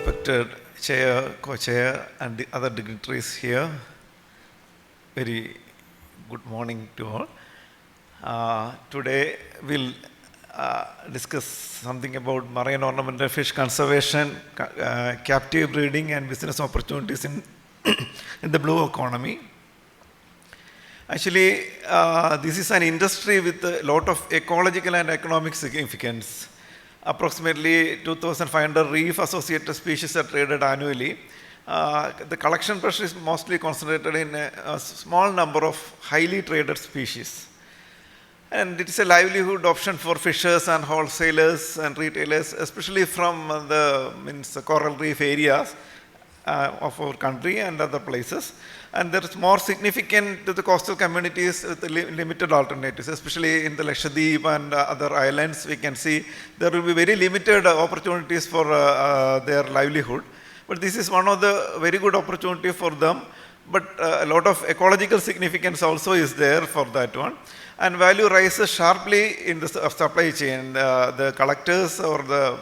respected chair, co-chair, and the other dignitaries here. Very good morning to all. Today we'll discuss something about marine ornamental fish conservation, captive breeding, and business opportunities in in the blue economy. Actually, this is an industry with a lot of ecological and economic significance. Approximately 2,500 reef-associated species are traded annually. The collection pressure is mostly concentrated in a small number of highly traded species. And it is a livelihood option for fishers and wholesalers and retailers, especially from the coral reef areas of our country and other places. And there is more significant to the coastal communities with limited alternatives, especially in the Lakshadweep and other islands. We can see there will be very limited opportunities for their livelihood. But this is one of the very good opportunity for them. But a lot of ecological significance also is there for that one. And value rises sharply in the supply chain. The collectors or the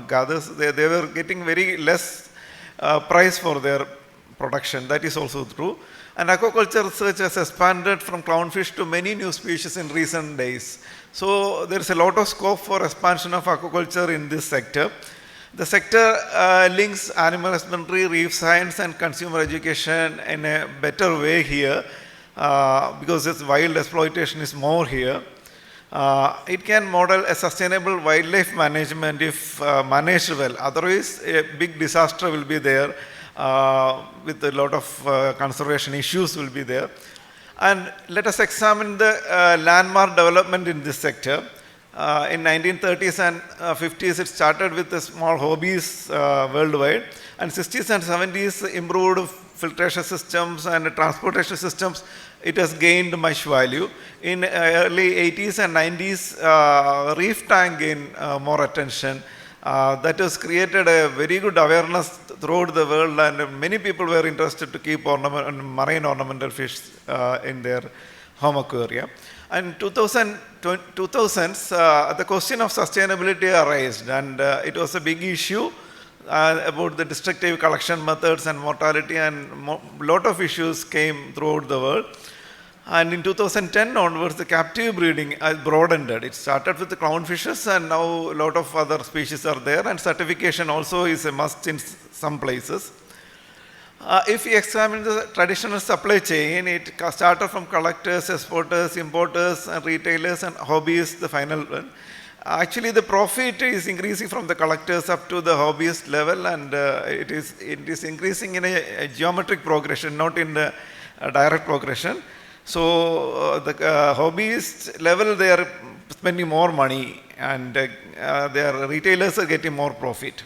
gatherers, they were getting very less price for their production. That is also true. And aquaculture research has expanded from clownfish to many new species in recent days. So there is a lot of scope for expansion of aquaculture in this sector. The sector links animal husbandry, reef science, and consumer education in a better way here because its wild exploitation is more here. It can model a sustainable wildlife management if managed well. Otherwise, a big disaster will be there with a lot of conservation issues will be there. And let us examine the landmark development in this sector. In 1930s and 50s, it started with the small hobbies worldwide. And 60s and 70s, improved filtration systems and transportation systems, it has gained much value. In early 80s and 90s, reef tank gained more attention. That has created a very good awareness throughout the world, and many people were interested to keep marine ornamental fish in their home aquaria. And 2000s, the question of sustainability arose, and it was a big issue about the destructive collection methods and mortality, and a lot of issues came throughout the world. And in 2010 onwards, the captive breeding broadened. It started with the clownfishes, and now a lot of other species are there, and certification also is a must in some places. If we examine the traditional supply chain, it started from collectors, exporters, importers, and retailers, and hobbyists, the final one. Actually, the profit is increasing from the collectors up to the hobbyist level, and it is increasing in a geometric progression, not in the direct progression. So the hobbyist level, they are spending more money, and their retailers are getting more profit.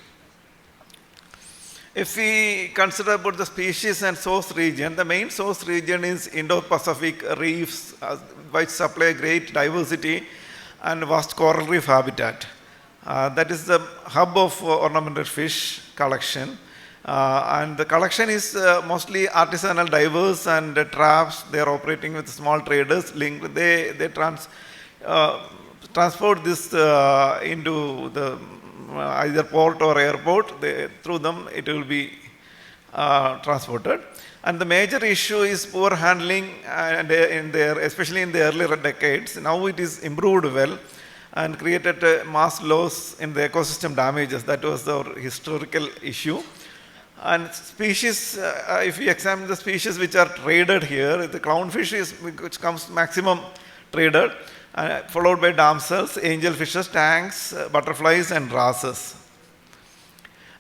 If we consider about the species and source region, the main source region is Indo-Pacific reefs, which supply great diversity and vast coral reef habitat. That is the hub of ornamental fish collection. And the collection is mostly artisanal divers and traps. They are operating with small traders. They transport this into the either port or airport. Through them, it will be transported. And the major issue is poor handling, and especially in the earlier decades. Now it is improved well and created mass loss in the ecosystem damages. That was our historical issue. And species, if we examine the species which are traded here, the clownfish is which comes maximum traded, followed by damsels, angelfishes, tanks, butterflies, and wrasses.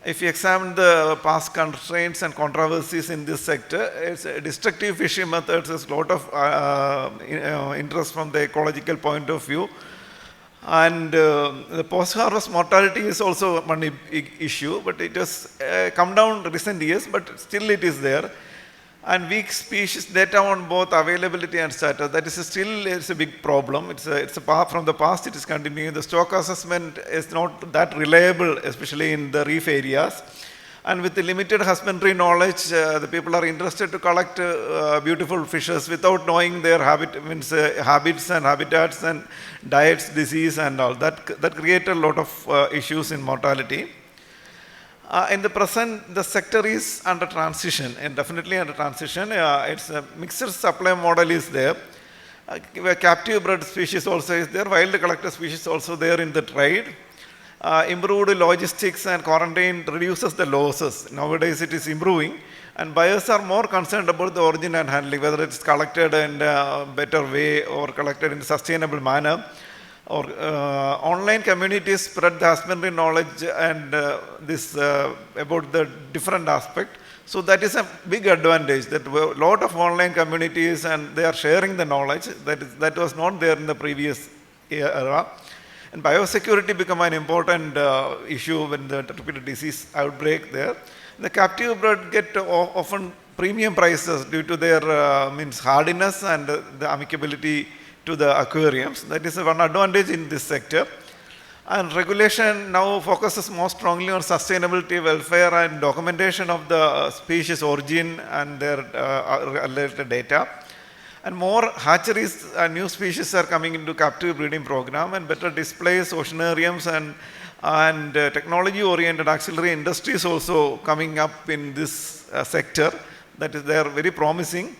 If you examine the past constraints and controversies in this sector, it's destructive fishing methods. There's a lot of interest from the ecological point of view. And the post-harvest mortality is also one issue, but it has come down in recent years, but still it is there. And weak species data on both availability and status, that is still a big problem. It's a part from the past, it is continuing. The stock assessment is not that reliable, especially in the reef areas. And with the limited husbandry knowledge, the people are interested to collect beautiful fishes without knowing their habits and habitats and diets, disease and all. That created a lot of issues in mortality. In the present, the sector is under transition, and definitely under transition. It's a mixed supply model is there. Captive bred species also is there, wild collector species also there in the trade. Improved logistics and quarantine reduces the losses. Nowadays it is improving, and buyers are more concerned about the origin and handling, whether it's collected in a better way or collected in a sustainable manner. Or online communities spread the husbandry knowledge and this about the different aspect. So that is a big advantage, that a lot of online communities and they are sharing the knowledge that was not there in the previous era. And biosecurity become an important issue when the repeated disease outbreak there. The captive bred get often premium prices due to their hardiness and the amicability to the aquariums. That is one advantage in this sector. And regulation now focuses more strongly on sustainability, welfare, and documentation of the species origin and their related data. And more hatcheries and new species are coming into captive breeding program, and better displays, oceanariums, and technology-oriented auxiliary industries also coming up in this sector. That is, they are very promising.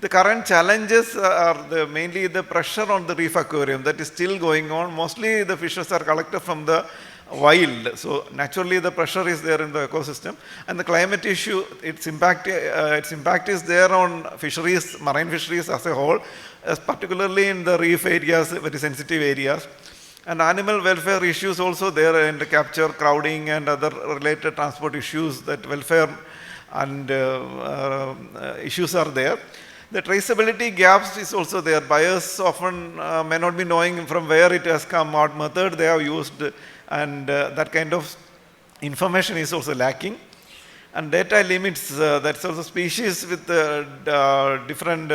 The current challenges are mainly the pressure on the reef aquarium that is still going on. Mostly the fishes are collected from the wild, so naturally the pressure is there in the ecosystem. And the climate issue, its impact is there on fisheries, marine fisheries as a whole, particularly in the reef areas, very sensitive areas. And animal welfare issues also there in the capture, crowding, and other related transport issues, that welfare and issues are there. The traceability gaps is also there. Buyers often may not be knowing from where it has come, what method they have used, and that kind of information is also lacking. And data limits, that's also species with different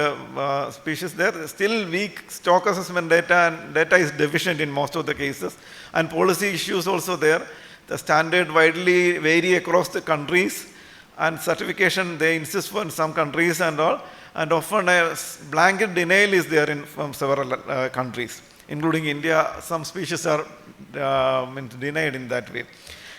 species there. Still weak stock assessment data, and data is deficient in most of the cases. And policy issues also there. The standard widely vary across the countries, and certification they insist for in some countries and all. And often a blanket denial is there from several countries, including India. Some species are denied in that way.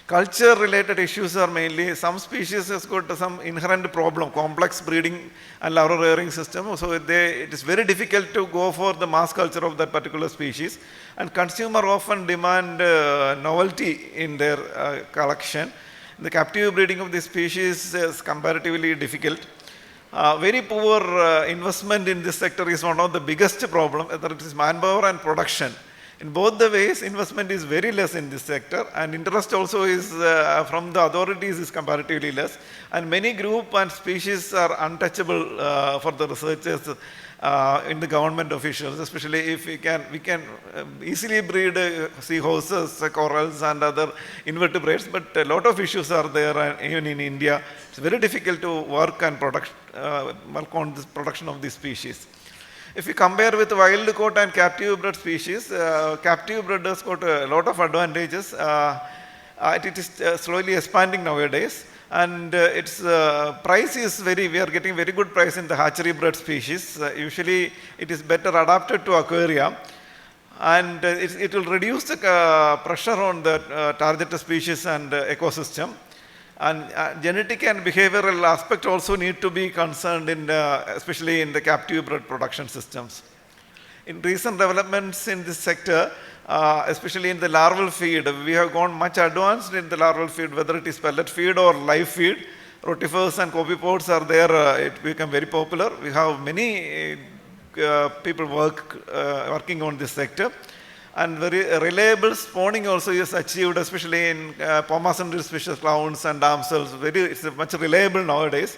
Culture related issues are mainly, some species has got some inherent problem, complex breeding and larval rearing system. So it is very difficult to go for the mass culture of that particular species. And consumer often demand novelty in their collection. The captive breeding of this species is comparatively difficult. Very poor investment in this sector is one of the biggest problems, whether it is manpower and production. In both the ways, investment is very less in this sector, and interest also is from the authorities is comparatively less. And many group and species are untouchable for the researchers in the government officials, especially if we can easily breed seahorses, corals, and other invertebrates. But a lot of issues are there, even in India. It's very difficult to work on this production of these species. If you compare with wild caught and captive bred species, captive bred has got a lot of advantages. It is slowly expanding nowadays, and its price is we are getting very good price in the hatchery bred species. Usually it is better adapted to aquaria, and it will reduce the pressure on the targeted species and ecosystem. And genetic and behavioral aspect also need to be concerned especially in the captive bred production systems. In recent developments in this sector, especially in the larval feed, we have gone much advanced in the larval feed, whether it is pellet feed or live feed. Rotifers and copepods are there, it become very popular. We have many people working on this sector. And very reliable spawning also is achieved, especially in Pomacentral species, clowns and damsels. It's much reliable nowadays.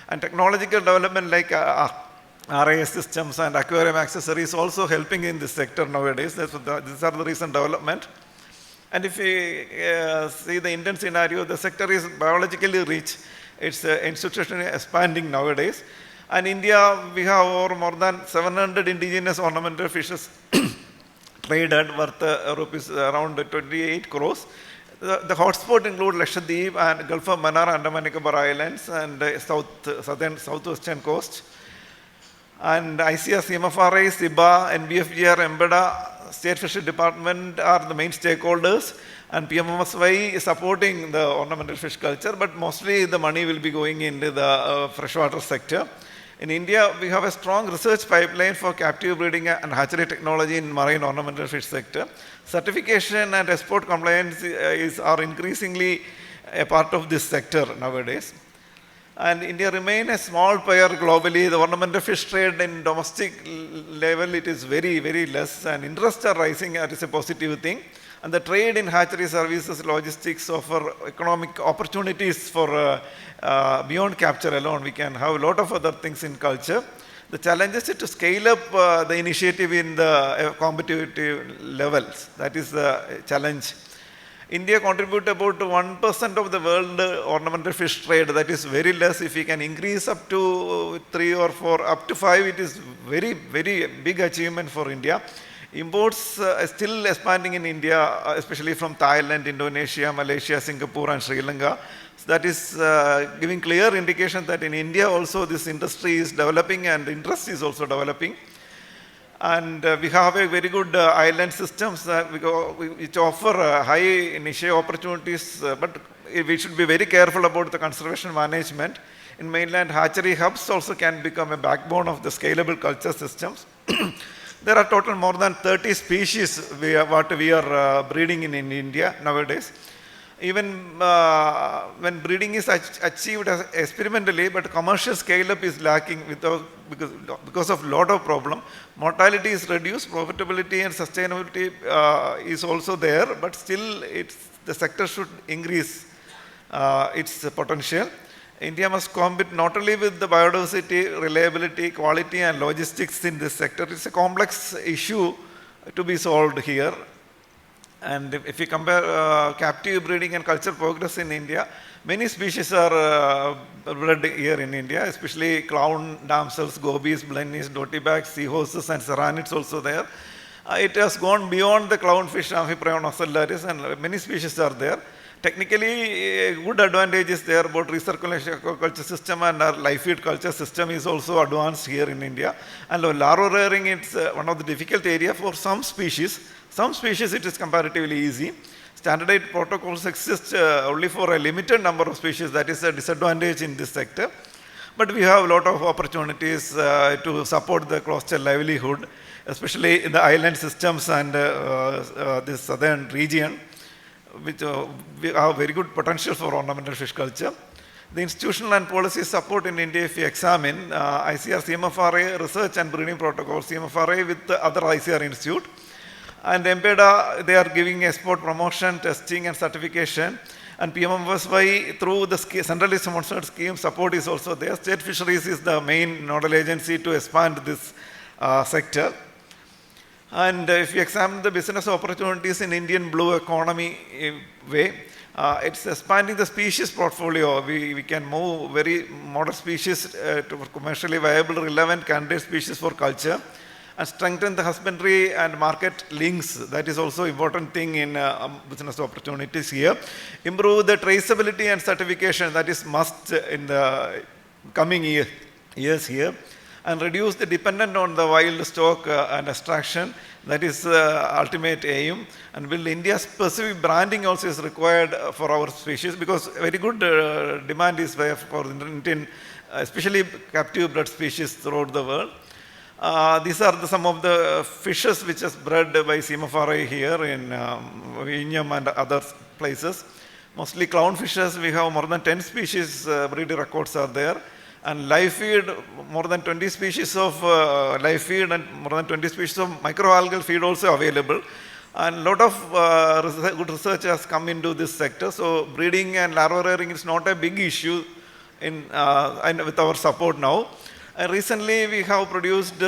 And technological development like RAS systems and aquarium accessories also helping in this sector nowadays. These are the recent development. And if we see the Indian scenario, the sector is biologically rich. It's institutionally expanding nowadays. And India, we have more than 700 indigenous ornamental fishes traded worth rupees around 28 crores. The hotspot include Lakshadweep and Gulf of Mannar, Andaman Nicobar Islands, and southwestern coast. And ICAR, CMFRI, SEBA, NBFGR, MPEDA, State Fisheries Department are the main stakeholders, and PMFSY is supporting the ornamental fish culture, but mostly the money will be going into the freshwater sector. In India, we have a strong research pipeline for captive breeding and hatchery technology in marine ornamental fish sector. Certification and export compliance are increasingly a part of this sector nowadays. And India remains a small player globally. The ornamental fish trade in domestic level, it is very, very less, and interest are rising. That is a positive thing. And the trade in hatchery services, logistics offer economic opportunities for beyond capture alone. We can have a lot of other things in culture. The challenge is to scale up the initiative in the competitive levels. That is the challenge. India contributes about 1% of the world ornamental fish trade. That is very less. If we can increase up to 3 or 4, up to 5, it is very, very big achievement for India. Imports are still expanding in India, especially from Thailand, Indonesia, Malaysia, Singapore, and Sri Lanka. So that is giving clear indication that in India also this industry is developing and interest is also developing. And we have a very good island systems which offer high niche opportunities, but we should be very careful about the conservation management. In mainland, hatchery hubs also can become a backbone of the scalable culture systems. There are total more than 30 species what we are breeding in India nowadays. Even when breeding is achieved experimentally, but commercial scale-up is lacking because of lot of problem. Mortality is reduced, profitability and sustainability is also there, but still the sector should increase its potential. India must compete not only with the biodiversity, reliability, quality and logistics in this sector. It's a complex issue to be solved here. And if you compare captive breeding and culture progress in India, many species are bred here in India, especially clown damsels, gobies, blennies, dotibacks, seahorses and serranids also there. It has gone beyond the clownfish, amphiprion, ocellaris, and many species are there. Technically, a good advantage is there about recirculation aquaculture system, and our live feed culture system is also advanced here in India. And larva rearing is one of the difficult area for some species. Some species it is comparatively easy. Standardized protocols exist only for a limited number of species. That is a disadvantage in this sector. But we have a lot of opportunities to support the coastal livelihood, especially in the island systems and this southern region, which we have very good potential for ornamental fish culture. The institutional and policy support in India, if you examine ICAR, CMFRI research and breeding protocol, CMFRI with the other ICAR institute, and MPEDA, they are giving export promotion, testing and certification, and PMFSY through the centrally sponsored scheme support is also there. State Fisheries is the main nodal agency to expand this sector. And if you examine the business opportunities in Indian blue economy way, it's expanding the species portfolio. We can move very modern species to commercially viable, relevant candidate species for culture, and strengthen the husbandry and market links. That is also important thing in business opportunities here. Improve the traceability and certification. That is must in the coming years here. And reduce the dependence on the wild stock and extraction. That is ultimate aim. And build India's specific branding also is required for our species, because very good demand is there for Indian, especially captive bred species throughout the world. These are some of the fishes which is bred by CMFRI here in Vizhinjam and other places. Mostly clownfishes, we have more than 10 species breeding records are there. And live feed, more than 20 species of live feed and more than 20 species of microalgal feed also available. And a lot of good research has come into this sector. So breeding and larva rearing is not a big issue and with our support now. Recently, we have produced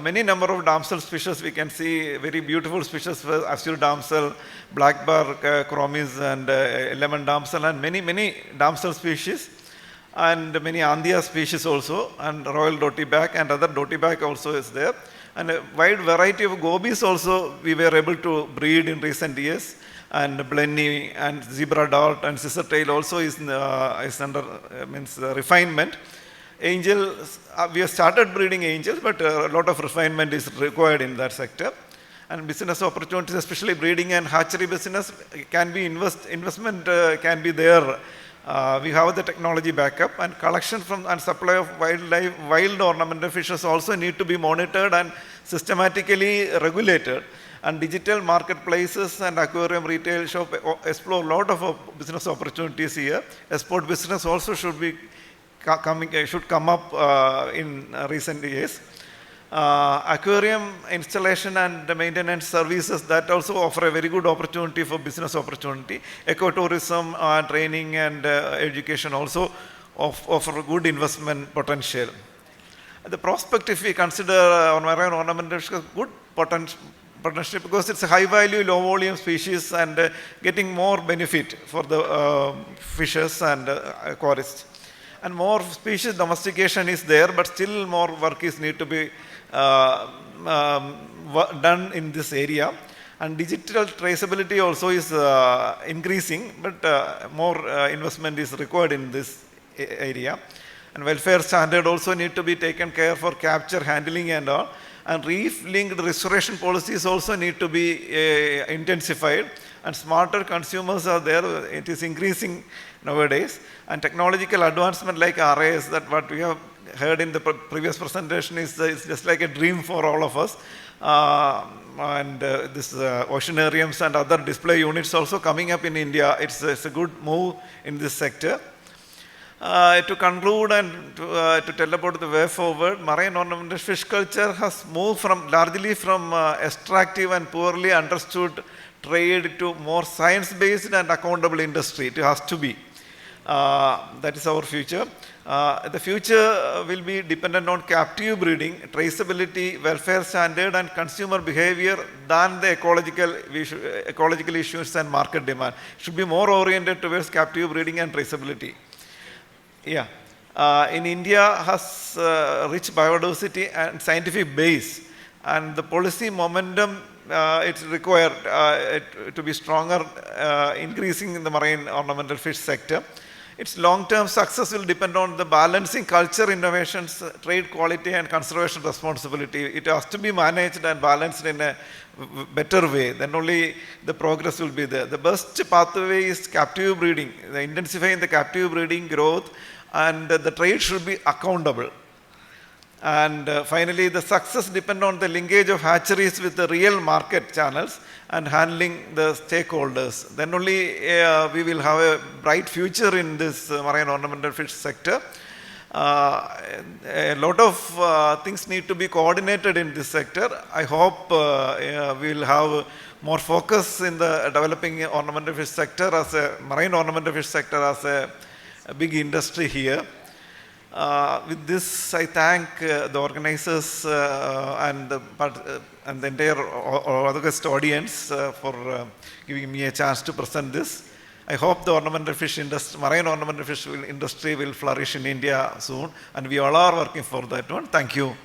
many number of damsel species. We can see very beautiful species, azure damsel, black bar chromis, and lemon damsel, and many damsel species, and many Andhya species also, and royal dotiback and other dotiback also is there. And a wide variety of gobies also we were able to breed in recent years, and blenny and zebra dart and scissor tail also is under refinement. Angels, we have started breeding angels, but a lot of refinement is required in that sector. And business opportunities, especially breeding and hatchery business, can be investment can be there. We have the technology backup, and collection from and supply of wild ornamental fishes also need to be monitored and systematically regulated. And digital marketplaces and aquarium retail shop explore a lot of business opportunities here. Export business also should come up in recent years. Aquarium installation and maintenance services, that also offer a very good opportunity for business opportunity. Ecotourism, training and education also offer good investment potential. The prospect, if we consider marine ornamental, good potential because it's a high value, low volume species and getting more benefit for the fishers and aquarists. And more species domestication is there, but still more work is need to be done in this area. And digital traceability also is increasing, but more investment is required in this area. And welfare standard also need to be taken care for capture, handling and all. And reef-linked restoration policies also need to be intensified. And smarter consumers are there. It is increasing nowadays. And technological advancement like RAS, that what we have heard in the previous presentation is just like a dream for all of us. This oceanariums and other display units also coming up in India. It's a good move in this sector. To conclude and to tell about the way forward, marine ornamental fish culture has moved largely from extractive and poorly understood trade to more science-based and accountable industry. It has to be. That is our future. The future will be dependent on captive breeding, traceability, welfare standard and consumer behavior than the ecological issues and market demand. It should be more oriented towards captive breeding and traceability. Yeah. In India has rich biodiversity and scientific base, and the policy momentum it's required to be stronger, increasing in the marine ornamental fish sector. Its long-term success will depend on the balancing culture innovations, trade quality and conservation responsibility. It has to be managed and balanced in a better way, then only the progress will be there. The best pathway is captive breeding, intensifying the captive breeding growth, and the trade should be accountable. And finally, the success depends on the linkage of hatcheries with the real market channels and handling the stakeholders. Then only we will have a bright future in this marine ornamental fish sector. A lot of things need to be coordinated in this sector. I hope we will have more focus in the developing ornamental fish sector as a marine ornamental fish sector as a big industry here. With this, I thank the organizers and the entire August audience for giving me a chance to present this. I hope the ornamental fish industry, marine ornamental fish industry will flourish in India soon, and we all are working for that one. Thank you.